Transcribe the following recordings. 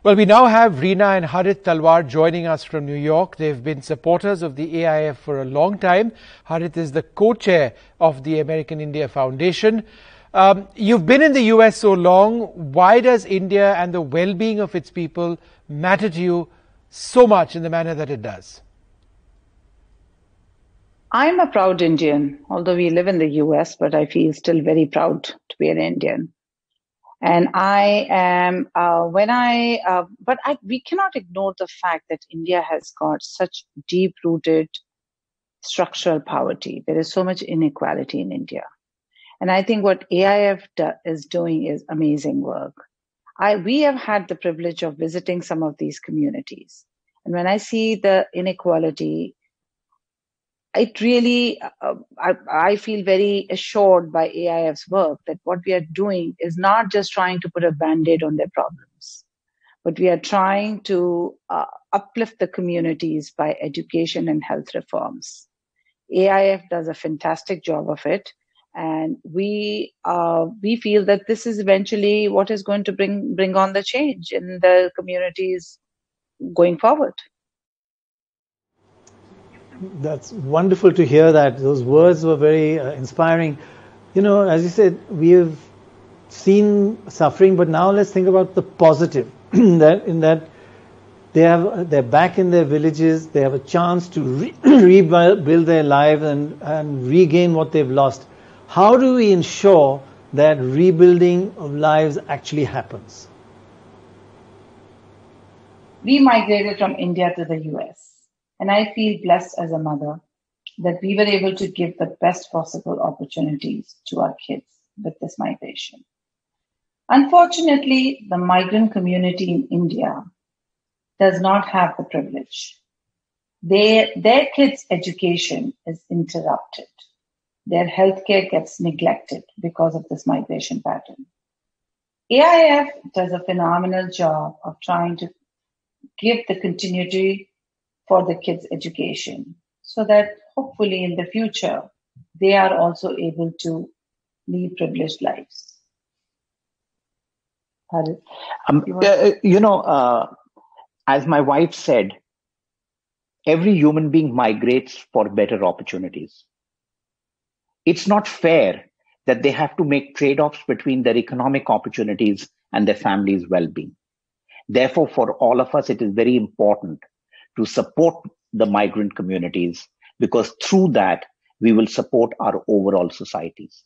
Well, we now have Reena and Harit Talwar joining us from New York. They've been supporters of the AIF for a long time. Harit is the co-chair of the American India Foundation. You've been in the US so long. Why does India and the well-being of its people matter to you so much in the manner that it does? I'm a proud Indian, although we live in the US, but I feel still very proud to be an Indian. And I am, we cannot ignore the fact that India has got such deep-rooted structural poverty. There is so much inequality in India. And I think what AIF is doing is amazing work. We have had the privilege of visiting some of these communities. And when I see the inequality, it really, I feel very assured by AIF's work that what we are doing is not just trying to put a Band-Aid on their problems, but we are trying to uplift the communities by education and health reforms. AIF does a fantastic job of it. And we feel that this is eventually what is going to bring on the change in the communities going forward. That's wonderful to hear that. Those words were very inspiring. You know, as you said, we have seen suffering, but now let's think about the positive. that they're back in their villages, they have a chance to rebuild their lives and regain what they've lost. How do we ensure that rebuilding of lives actually happens? We migrated from India to the US. And I feel blessed as a mother that we were able to give the best possible opportunities to our kids with this migration. Unfortunately, the migrant community in India does not have the privilege. Their kids' education is interrupted. Their healthcare gets neglected because of this migration pattern. AIF does a phenomenal job of trying to give the continuity for the kids' education so that hopefully in the future, they are also able to lead privileged lives. As my wife said, every human being migrates for better opportunities. It's not fair that they have to make trade-offs between their economic opportunities and their family's well-being. Therefore, for all of us, it is very important to support the migrant communities, because through that, we will support our overall societies.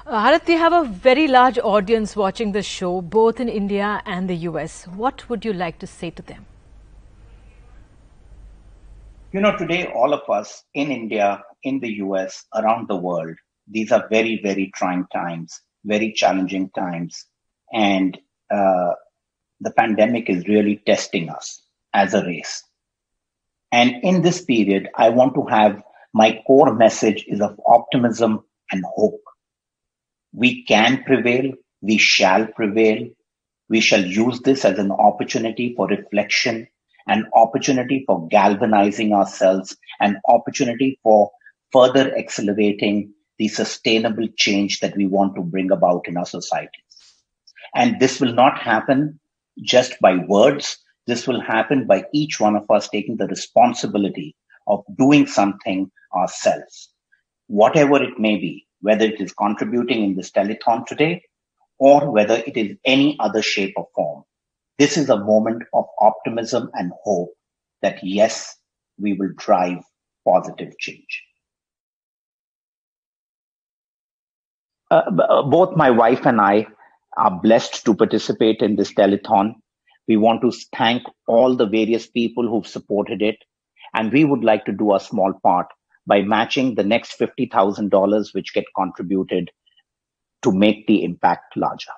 Harit, we have a very large audience watching this show, both in India and the US. What would you like to say to them? You know, today, all of us in India, in the US, around the world, these are very, very trying times, very challenging times. And the pandemic is really testing us as a race. And in this period, I want to have my core message is of optimism and hope. We can prevail. We shall prevail. We shall use this as an opportunity for reflection, an opportunity for galvanizing ourselves, an opportunity for further accelerating the sustainable change that we want to bring about in our societies. And this will not happen just by words. This will happen by each one of us taking the responsibility of doing something ourselves, whatever it may be, whether it is contributing in this telethon today or whether it is any other shape or form. This is a moment of optimism and hope that, yes, we will drive positive change. Both my wife and I are blessed to participate in this telethon. We want to thank all the various people who've supported it. And we would like to do a small part by matching the next $50,000 which get contributed to make the impact larger.